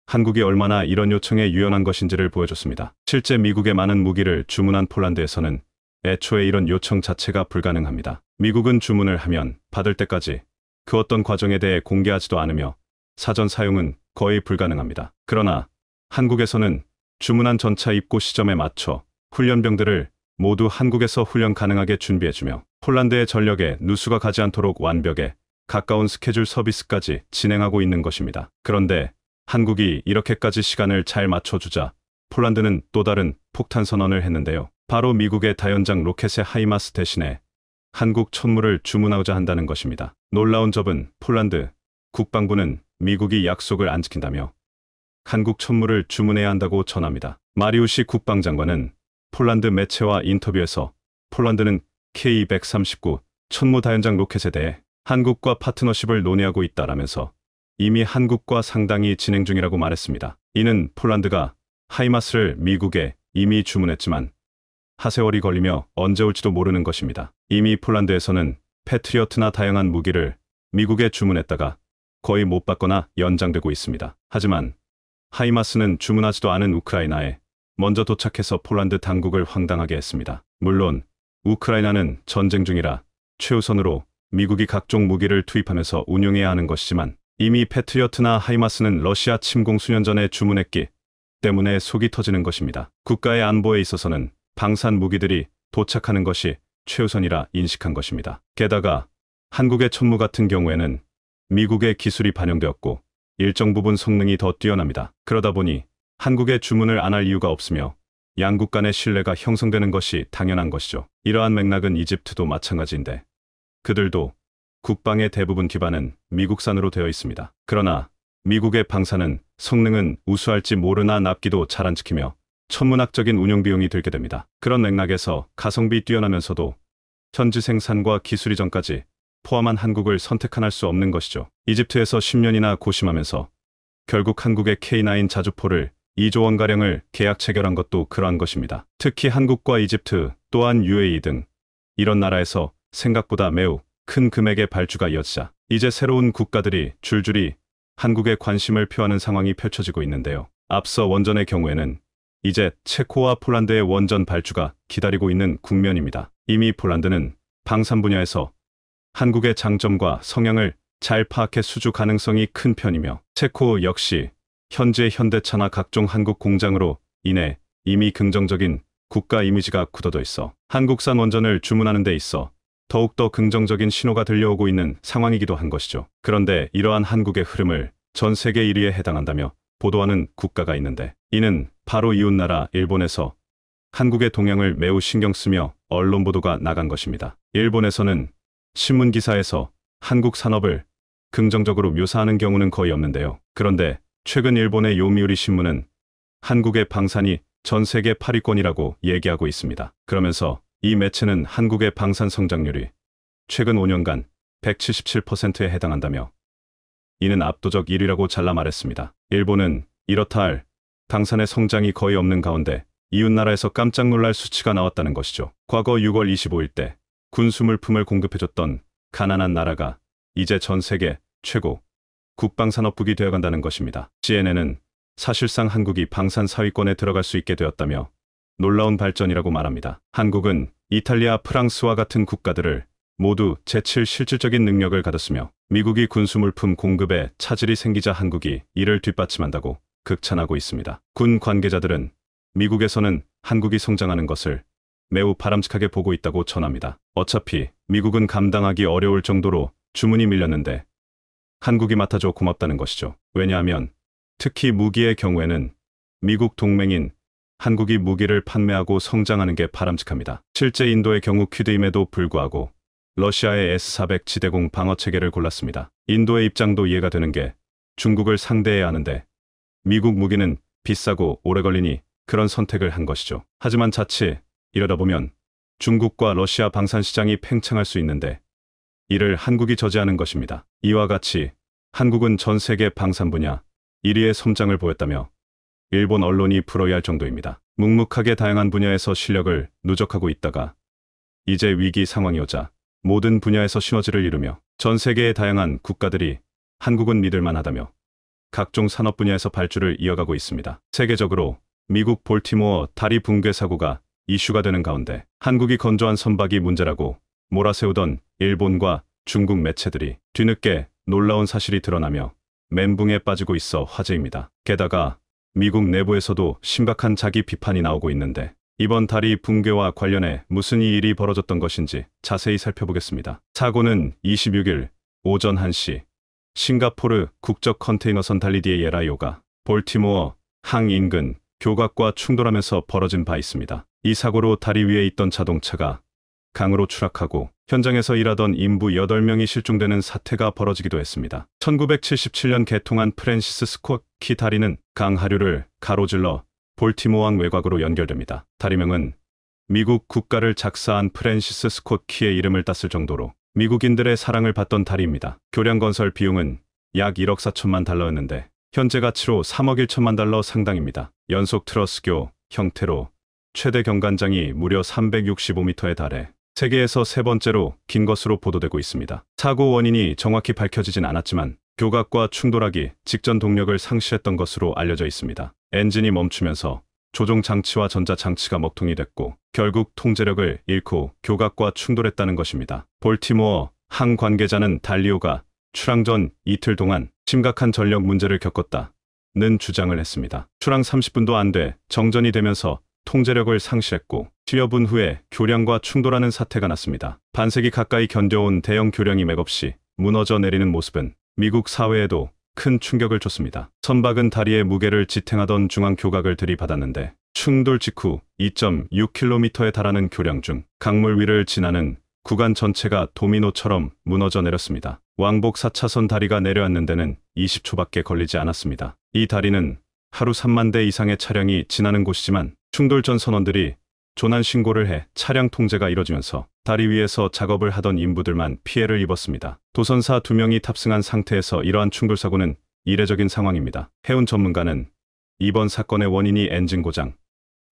한국이 얼마나 이런 요청에 유연한 것인지를 보여줬습니다. 실제 미국의 많은 무기를 주문한 폴란드에서는 애초에 이런 요청 자체가 불가능합니다. 미국은 주문을 하면 받을 때까지 그 어떤 과정에 대해 공개하지도 않으며 사전 사용은 거의 불가능합니다. 그러나 한국에서는 주문한 전차 입고 시점에 맞춰 훈련병들을 모두 한국에서 훈련 가능하게 준비해주며 폴란드의 전력에 누수가 가지 않도록 완벽에 가까운 스케줄 서비스까지 진행하고 있는 것입니다. 그런데 한국이 이렇게까지 시간을 잘 맞춰주자 폴란드는 또 다른 폭탄 선언을 했는데요. 바로 미국의 다연장 로켓의 하이마스 대신에 한국 천무를 주문하고자 한다는 것입니다. 놀라운 점은 폴란드 국방부는 미국이 약속을 안 지킨다며 한국 천무를 주문해야 한다고 전합니다. 마리우시 국방장관은 폴란드 매체와 인터뷰에서 폴란드는 K139 천무 다연장 로켓에 대해 한국과 파트너십을 논의하고 있다라면서 이미 한국과 상당히 진행 중이라고 말했습니다. 이는 폴란드가 하이마스를 미국에 이미 주문했지만 하세월이 걸리며 언제 올지도 모르는 것입니다. 이미 폴란드에서는 패트리어트나 다양한 무기를 미국에 주문했다가 거의 못 받거나 연장되고 있습니다. 하지만 하이마스는 주문하지도 않은 우크라이나에 먼저 도착해서 폴란드 당국을 황당하게 했습니다. 물론 우크라이나는 전쟁 중이라 최우선으로 미국이 각종 무기를 투입하면서 운용해야 하는 것이지만 이미 패트리어트나 하이마스는 러시아 침공 수년 전에 주문했기 때문에 속이 터지는 것입니다. 국가의 안보에 있어서는 방산 무기들이 도착하는 것이 최우선이라 인식한 것입니다. 게다가 한국의 천무 같은 경우에는 미국의 기술이 반영되었고 일정 부분 성능이 더 뛰어납니다. 그러다 보니 한국에 주문을 안 할 이유가 없으며 양국 간의 신뢰가 형성되는 것이 당연한 것이죠. 이러한 맥락은 이집트도 마찬가지인데 그들도 국방의 대부분 기반은 미국산으로 되어 있습니다. 그러나 미국의 방산은 성능은 우수할지 모르나 납기도 잘 안 지키며 천문학적인 운용 비용이 들게 됩니다. 그런 맥락에서 가성비 뛰어나면서도 현지 생산과 기술 이전까지 포함한 한국을 선택할 수 없는 것이죠. 이집트에서 10년이나 고심하면서 결국 한국의 K9 자주포를 2조 원가량을 계약 체결한 것도 그러한 것입니다. 특히 한국과 이집트 또한 UAE 등 이런 나라에서 생각보다 매우 큰 금액의 발주가 이어지자 이제 새로운 국가들이 줄줄이 한국에 관심을 표하는 상황이 펼쳐지고 있는데요. 앞서 원전의 경우에는 이제 체코와 폴란드의 원전 발주가 기다리고 있는 국면입니다. 이미 폴란드는 방산 분야에서 한국의 장점과 성향을 잘 파악해 수주 가능성이 큰 편이며 체코 역시 현재 현대차나 각종 한국 공장으로 인해 이미 긍정적인 국가 이미지가 굳어져 있어 한국산 원전을 주문하는 데 있어 더욱더 긍정적인 신호가 들려오고 있는 상황이기도 한 것이죠. 그런데 이러한 한국의 흐름을 전 세계 1위에 해당한다며 보도하는 국가가 있는데 이는 바로 이웃나라 일본에서 한국의 동향을 매우 신경 쓰며 언론 보도가 나간 것입니다. 일본에서는 신문 기사에서 한국 산업을 긍정적으로 묘사하는 경우는 거의 없는데요. 그런데 최근 일본의 요미우리 신문은 한국의 방산이 전 세계 8위권이라고 얘기하고 있습니다. 그러면서 이 매체는 한국의 방산 성장률이 최근 5년간 177%에 해당한다며 이는 압도적 1위라고 잘라 말했습니다. 일본은 이렇다 할 방산의 성장이 거의 없는 가운데 이웃나라에서 깜짝 놀랄 수치가 나왔다는 것이죠. 과거 6월 25일 때 군수물품을 공급해줬던 가난한 나라가 이제 전 세계 최고 국방산업국이 되어간다는 것입니다. CNN은 사실상 한국이 방산 4위권에 들어갈 수 있게 되었다며 놀라운 발전이라고 말합니다. 한국은 이탈리아, 프랑스와 같은 국가들을 모두 제칠 실질적인 능력을 가졌으며 미국이 군수물품 공급에 차질이 생기자 한국이 이를 뒷받침한다고 극찬하고 있습니다. 군 관계자들은 미국에서는 한국이 성장하는 것을 매우 바람직하게 보고 있다고 전합니다. 어차피 미국은 감당하기 어려울 정도로 주문이 밀렸는데 한국이 맡아줘 고맙다는 것이죠. 왜냐하면 특히 무기의 경우에는 미국 동맹인 한국이 무기를 판매하고 성장하는 게 바람직합니다. 실제 인도의 경우 퀴드임에도 불구하고 러시아의 S-400 지대공 방어체계를 골랐습니다. 인도의 입장도 이해가 되는 게 중국을 상대해야 하는데 미국 무기는 비싸고 오래 걸리니 그런 선택을 한 것이죠. 하지만 자칫 이러다 보면 중국과 러시아 방산 시장이 팽창할 수 있는데 이를 한국이 저지하는 것입니다. 이와 같이 한국은 전 세계 방산 분야 1위의 성장을 보였다며 일본 언론이 불어야 할 정도입니다. 묵묵하게 다양한 분야에서 실력을 누적하고 있다가 이제 위기 상황이 오자 모든 분야에서 시너지를 이루며 전 세계의 다양한 국가들이 한국은 믿을만하다며 각종 산업 분야에서 발주를 이어가고 있습니다. 세계적으로 미국 볼티모어 다리 붕괴 사고가 이슈가 되는 가운데 한국이 건조한 선박이 문제라고 몰아세우던 일본과 중국 매체들이 뒤늦게 놀라운 사실이 드러나며 멘붕에 빠지고 있어 화제입니다. 게다가 미국 내부에서도 심각한 자기 비판이 나오고 있는데 이번 다리 붕괴와 관련해 무슨 일이 벌어졌던 것인지 자세히 살펴보겠습니다. 사고는 26일 오전 1시 싱가포르 국적 컨테이너선 달리디의 예라이오가 볼티모어 항 인근 교각과 충돌하면서 벌어진 바 있습니다. 이 사고로 다리 위에 있던 자동차가 강으로 추락하고 현장에서 일하던 인부 8명이 실종되는 사태가 벌어지기도 했습니다. 1977년 개통한 프랜시스 스콧 키 다리는 강 하류를 가로질러 볼티모어항 외곽으로 연결됩니다. 다리명은 미국 국가를 작사한 프랜시스 스콧 키의 이름을 땄을 정도로 미국인들의 사랑을 받던 다리입니다. 교량 건설 비용은 약 1억 4천만 달러였는데 현재 가치로 3억 1천만 달러 상당입니다. 연속 트러스교 형태로 최대 경관장이 무려 365m에 달해 세계에서 세 번째로 긴 것으로 보도되고 있습니다. 사고 원인이 정확히 밝혀지진 않았지만 교각과 충돌하기 직전 동력을 상실했던 것으로 알려져 있습니다. 엔진이 멈추면서 조종 장치와 전자 장치가 먹통이 됐고 결국 통제력을 잃고 교각과 충돌했다는 것입니다. 볼티모어 항 관계자는 달리오가 출항 전 이틀 동안 심각한 전력 문제를 겪었다는 주장을 했습니다. 출항 30분도 안 돼 정전이 되면서 통제력을 상실했고 취업은 후에 교량과 충돌하는 사태가 났습니다. 반세기 가까이 견뎌온 대형 교량이 맥없이 무너져 내리는 모습은 미국 사회에도 큰 충격을 줬습니다. 선박은 다리의 무게를 지탱하던 중앙 교각을 들이받았는데 충돌 직후 2.6km에 달하는 교량 중 강물 위를 지나는 구간 전체가 도미노처럼 무너져 내렸습니다. 왕복 4차선 다리가 내려앉는 데는 20초밖에 걸리지 않았습니다. 이 다리는 하루 3만 대 이상의 차량이 지나는 곳이지만 충돌 전 선원들이 조난 신고를 해 차량 통제가 이뤄지면서 다리 위에서 작업을 하던 인부들만 피해를 입었습니다. 도선사 2명이 탑승한 상태에서 이러한 충돌 사고는 이례적인 상황입니다. 해운 전문가는 이번 사건의 원인이 엔진 고장,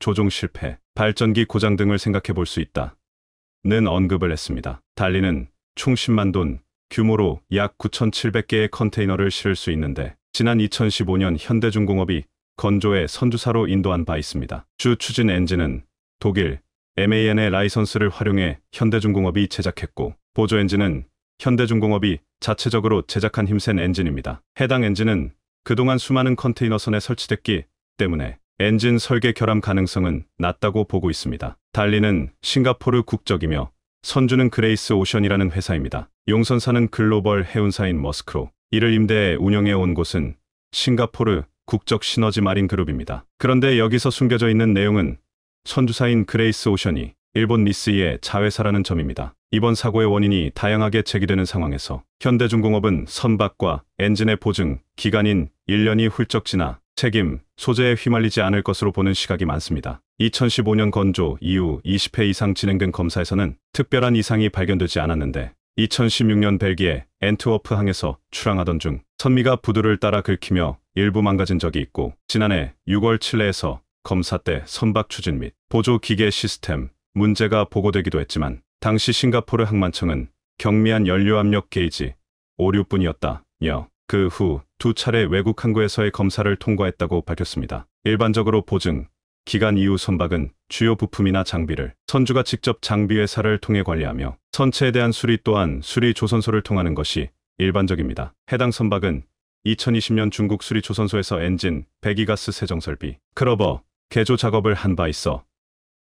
조종 실패, 발전기 고장 등을 생각해 볼 수 있다는 언급을 했습니다. 달리는 총 10만 돈 규모로 약 9,700개의 컨테이너를 실을 수 있는데 지난 2015년 현대중공업이 건조해 선주사로 인도한 바 있습니다. 주 추진 엔진은 독일 MAN의 라이선스를 활용해 현대중공업이 제작했고 보조 엔진은 현대중공업이 자체적으로 제작한 힘센 엔진입니다. 해당 엔진은 그동안 수많은 컨테이너선에 설치됐기 때문에 엔진 설계 결함 가능성은 낮다고 보고 있습니다. 달리는 싱가포르 국적이며 선주는 그레이스 오션이라는 회사입니다. 용선사는 글로벌 해운사인 머스크로 이를 임대해 운영해 온 곳은 싱가포르 국적 시너지 마린 그룹입니다. 그런데 여기서 숨겨져 있는 내용은 선주사인 그레이스 오션이 일본 미쓰이의 자회사라는 점입니다. 이번 사고의 원인이 다양하게 제기되는 상황에서 현대중공업은 선박과 엔진의 보증 기간인 1년이 훌쩍 지나 책임, 소재에 휘말리지 않을 것으로 보는 시각이 많습니다. 2015년 건조 이후 20회 이상 진행된 검사에서는 특별한 이상이 발견되지 않았는데 2016년 벨기에 앤트워프 항에서 출항하던 중 선미가 부두를 따라 긁히며 일부 망가진 적이 있고 지난해 6월 칠레에서 검사 때 선박 추진 및 보조 기계 시스템 문제가 보고되기도 했지만 당시 싱가포르 항만청은 경미한 연료 압력 게이지 오류뿐이었다며 그 후 2차례 외국 항구에서의 검사를 통과했다고 밝혔습니다. 일반적으로 보증 기간 이후 선박은 주요 부품이나 장비를 선주가 직접 장비회사를 통해 관리하며 선체에 대한 수리 또한 수리조선소를 통하는 것이 일반적입니다. 해당 선박은 2020년 중국 수리조선소에서 엔진, 배기가스 세정 설비, 크러버, 개조 작업을 한 바 있어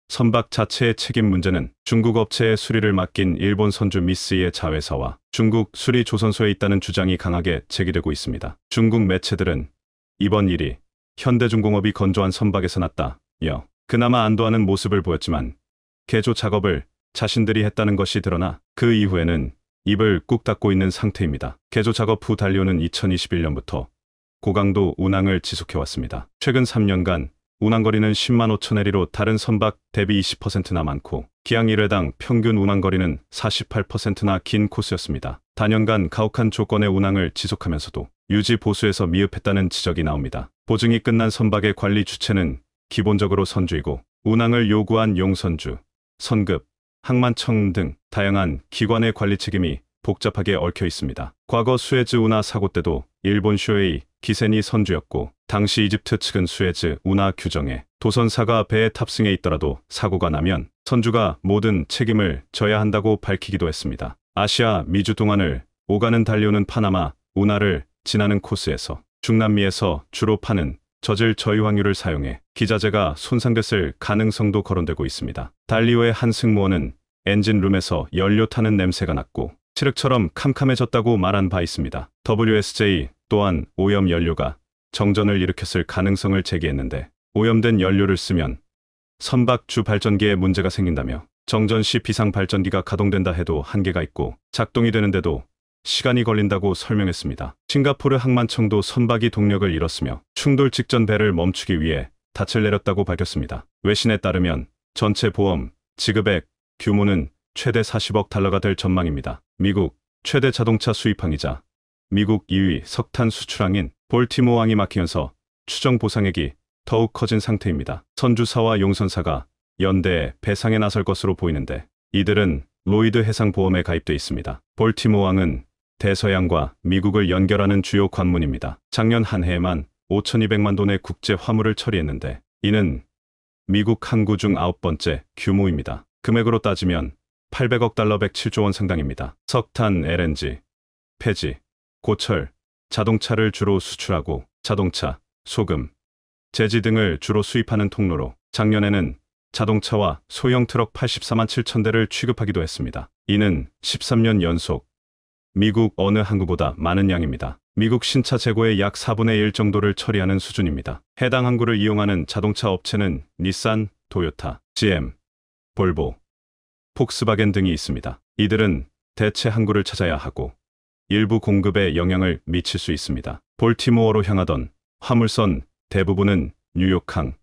선박 자체의 책임 문제는 중국 업체의 수리를 맡긴 일본 선주 미쓰이의 자회사와 중국 수리조선소에 있다는 주장이 강하게 제기되고 있습니다. 중국 매체들은 이번 일이 현대중공업이 건조한 선박에서 났다며 그나마 안도하는 모습을 보였지만 개조 작업을 자신들이 했다는 것이 드러나 그 이후에는 입을 꾹 닫고 있는 상태입니다. 개조 작업 후 달리오는 2021년부터 고강도 운항을 지속해왔습니다. 최근 3년간 운항거리는 10만 5천 해리로 다른 선박 대비 20%나 많고 기항 1회당 평균 운항거리는 48%나 긴 코스였습니다. 단연간 가혹한 조건의 운항을 지속하면서도 유지 보수에서 미흡했다는 지적이 나옵니다. 보증이 끝난 선박의 관리 주체는 기본적으로 선주이고 운항을 요구한 용선주, 선급, 항만청 등 다양한 기관의 관리 책임이 복잡하게 얽혀 있습니다. 과거 수에즈 운하 사고 때도 일본 쇼에이 기센이 선주였고 당시 이집트 측은 수에즈 운하 규정에 도선사가 배에 탑승해 있더라도 사고가 나면 선주가 모든 책임을 져야 한다고 밝히기도 했습니다. 아시아 미주 동안을 오가는 달리오는 파나마 운하를 지나는 코스에서 중남미에서 주로 파는 저질 저유황유를 사용해 기자재가 손상됐을 가능성도 거론되고 있습니다. 달리오의 한 승무원은 엔진룸에서 연료 타는 냄새가 났고 칠흑처럼 캄캄해졌다고 말한 바 있습니다. WSJ 또한 오염 연료가 정전을 일으켰을 가능성을 제기했는데 오염된 연료를 쓰면 선박 주 발전기에 문제가 생긴다며 정전 시 비상 발전기가 가동된다 해도 한계가 있고 작동이 되는데도 시간이 걸린다고 설명했습니다. 싱가포르 항만청도 선박이 동력을 잃었으며 충돌 직전 배를 멈추기 위해 닻을 내렸다고 밝혔습니다. 외신에 따르면 전체 보험 지급액 규모는 최대 40억 달러가 될 전망입니다. 미국 최대 자동차 수입항이자 미국 2위 석탄 수출항인 볼티모어항이 막히면서 추정 보상액이 더욱 커진 상태입니다. 선주사와 용선사가 연대에 배상에 나설 것으로 보이는데 이들은 로이드 해상보험에 가입돼 있습니다. 볼티모어항은 대서양과 미국을 연결하는 주요 관문입니다. 작년 한 해에만 5,200만 돈의 국제 화물을 처리했는데 이는 미국 항구 중 9번째 규모입니다. 금액으로 따지면 800억 달러 107조 원 상당입니다. 석탄, LNG, 폐지, 고철, 자동차를 주로 수출하고 자동차, 소금, 제지 등을 주로 수입하는 통로로 작년에는 자동차와 소형 트럭 84만 7천 대를 취급하기도 했습니다. 이는 13년 연속 미국 어느 항구보다 많은 양입니다. 미국 신차 재고의 약 4분의 1 정도를 처리하는 수준입니다. 해당 항구를 이용하는 자동차 업체는 닛산, 토요타, GM, 볼보, 폭스바겐 등이 있습니다. 이들은 대체 항구를 찾아야 하고 일부 공급에 영향을 미칠 수 있습니다. 볼티모어로 향하던 화물선 대부분은 뉴욕항,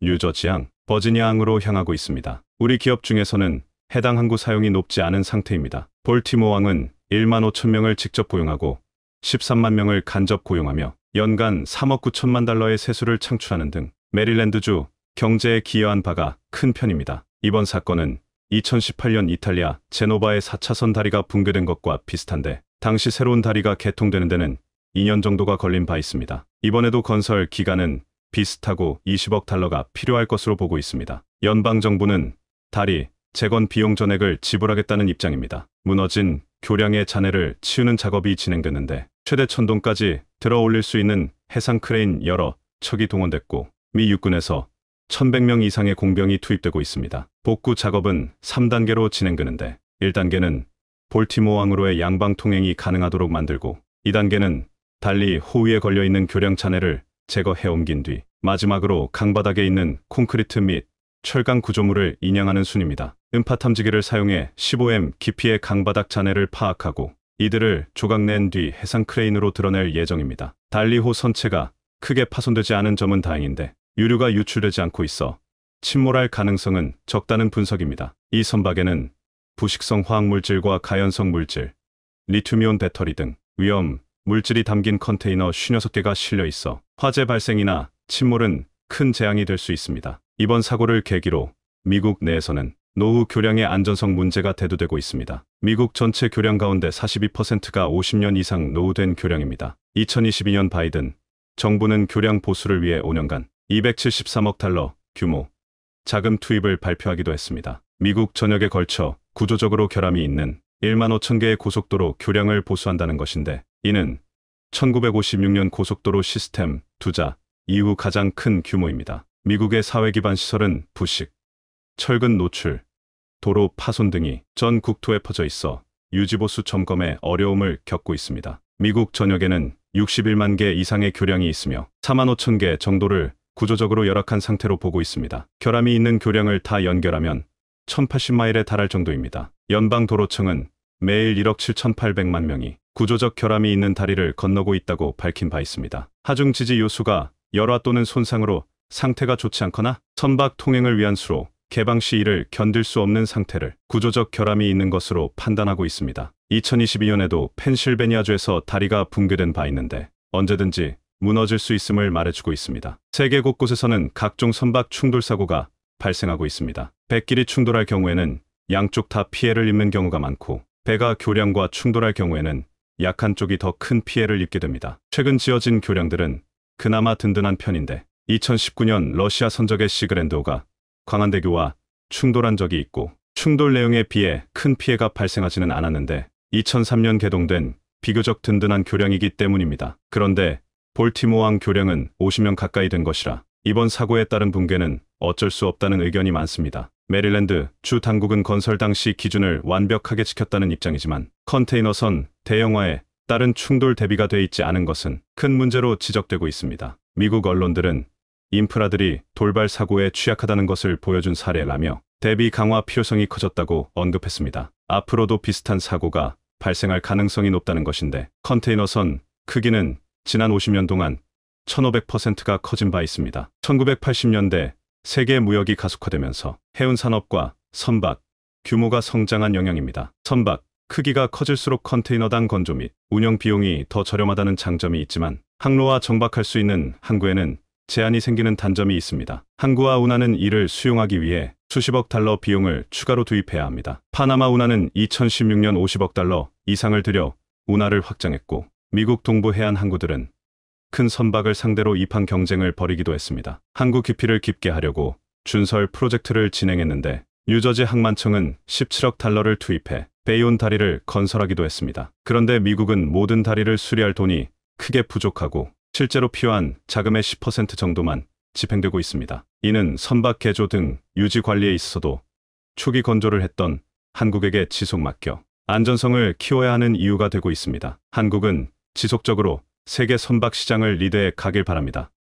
뉴저지항, 버지니아항으로 향하고 있습니다. 우리 기업 중에서는 해당 항구 사용이 높지 않은 상태입니다. 볼티모어항은 1만 5천 명을 직접 고용하고 13만 명을 간접 고용하며 연간 3억 9천만 달러의 세수를 창출하는 등 메릴랜드주 경제에 기여한 바가 큰 편입니다. 이번 사건은 2018년 이탈리아 제노바의 4차선 다리가 붕괴된 것과 비슷한데 당시 새로운 다리가 개통되는 데는 2년 정도가 걸린 바 있습니다. 이번에도 건설 기간은 비슷하고 20억 달러가 필요할 것으로 보고 있습니다. 연방정부는 다리 재건 비용 전액을 지불하겠다는 입장입니다. 무너진 교량의 잔해를 치우는 작업이 진행됐는데 최대 천동까지 들어 올릴 수 있는 해상 크레인 여러 척이 동원됐고 미 육군에서 1,100명 이상의 공병이 투입되고 있습니다. 복구 작업은 3단계로 진행되는데 1단계는 볼티모어항으로의 양방 통행이 가능하도록 만들고 2단계는 달리 호위에 걸려있는 교량 잔해를 제거해 옮긴 뒤 마지막으로 강바닥에 있는 콘크리트 및 철강 구조물을 인양하는 순입니다. 음파 탐지기를 사용해 15m 깊이의 강바닥 잔해를 파악하고 이들을 조각낸 뒤 해상 크레인으로 드러낼 예정입니다. 달리호 선체가 크게 파손되지 않은 점은 다행인데 유류가 유출되지 않고 있어 침몰할 가능성은 적다는 분석입니다. 이 선박에는 부식성 화학물질과 가연성 물질, 리튬이온 배터리 등 위험 물질이 담긴 컨테이너 56개가 실려 있어 화재 발생이나 침몰은 큰 재앙이 될 수 있습니다. 이번 사고를 계기로 미국 내에서는 노후 교량의 안전성 문제가 대두되고 있습니다. 미국 전체 교량 가운데 42%가 50년 이상 노후된 교량입니다. 2022년 바이든 정부는 교량 보수를 위해 5년간 273억 달러 규모 자금 투입을 발표하기도 했습니다. 미국 전역에 걸쳐 구조적으로 결함이 있는 1만 5천 개의 고속도로 교량을 보수한다는 것인데 이는 1956년 고속도로 시스템 투자 이후 가장 큰 규모입니다. 미국의 사회 기반 시설은 부식, 철근 노출, 도로 파손 등이 전 국토에 퍼져 있어 유지보수 점검에 어려움을 겪고 있습니다. 미국 전역에는 61만 개 이상의 교량이 있으며 4만 5천 개 정도를 구조적으로 열악한 상태로 보고 있습니다. 결함이 있는 교량을 다 연결하면 1080마일에 달할 정도입니다. 연방도로청은 매일 1억 7,800만 명이 구조적 결함이 있는 다리를 건너고 있다고 밝힌 바 있습니다. 하중 지지 요소가 열화 또는 손상으로 상태가 좋지 않거나 선박 통행을 위한 수로 개방 시 이를 견딜 수 없는 상태를 구조적 결함이 있는 것으로 판단하고 있습니다. 2022년에도 펜실베니아주에서 다리가 붕괴된 바 있는데 언제든지 무너질 수 있음을 말해주고 있습니다. 세계 곳곳에서는 각종 선박 충돌 사고가 발생하고 있습니다. 배끼리 충돌할 경우에는 양쪽 다 피해를 입는 경우가 많고 배가 교량과 충돌할 경우에는 약한 쪽이 더 큰 피해를 입게 됩니다. 최근 지어진 교량들은 그나마 든든한 편인데 2019년 러시아 선적의 시그랜드호가 광안대교와 충돌한 적이 있고 충돌 내용에 비해 큰 피해가 발생하지는 않았는데 2003년 개동된 비교적 든든한 교량이기 때문입니다. 그런데 볼티모어항 교량은 50년 가까이 된 것이라 이번 사고에 따른 붕괴는 어쩔 수 없다는 의견이 많습니다. 메릴랜드 주 당국은 건설 당시 기준을 완벽하게 지켰다는 입장이지만 컨테이너선 대형화에 따른 충돌 대비가 돼 있지 않은 것은 큰 문제로 지적되고 있습니다. 미국 언론들은 인프라들이 돌발 사고에 취약하다는 것을 보여준 사례라며 대비 강화 필요성이 커졌다고 언급했습니다. 앞으로도 비슷한 사고가 발생할 가능성이 높다는 것인데 컨테이너선 크기는 지난 50년 동안 1500%가 커진 바 있습니다. 1980년대 세계 무역이 가속화되면서 해운 산업과 선박 규모가 성장한 영향입니다. 선박 크기가 커질수록 컨테이너당 건조 및 운영 비용이 더 저렴하다는 장점이 있지만 항로와 정박할 수 있는 항구에는 제한이 생기는 단점이 있습니다. 항구와 운하는 이를 수용하기 위해 수십억 달러 비용을 추가로 투입해야 합니다. 파나마 운하는 2016년 50억 달러 이상을 들여 운하를 확장했고 미국 동부 해안 항구들은 큰 선박을 상대로 입항 경쟁을 벌이기도 했습니다. 항구 깊이를 깊게 하려고 준설 프로젝트를 진행했는데 뉴저지 항만청은 17억 달러를 투입해 베이온 다리를 건설하기도 했습니다. 그런데 미국은 모든 다리를 수리할 돈이 크게 부족하고 실제로 필요한 자금의 10% 정도만 집행되고 있습니다. 이는 선박 개조 등 유지 관리에 있어서도 초기 건조를 했던 한국에게 지속 맡겨 안전성을 키워야 하는 이유가 되고 있습니다. 한국은 지속적으로 세계 선박 시장을 리드해 가길 바랍니다.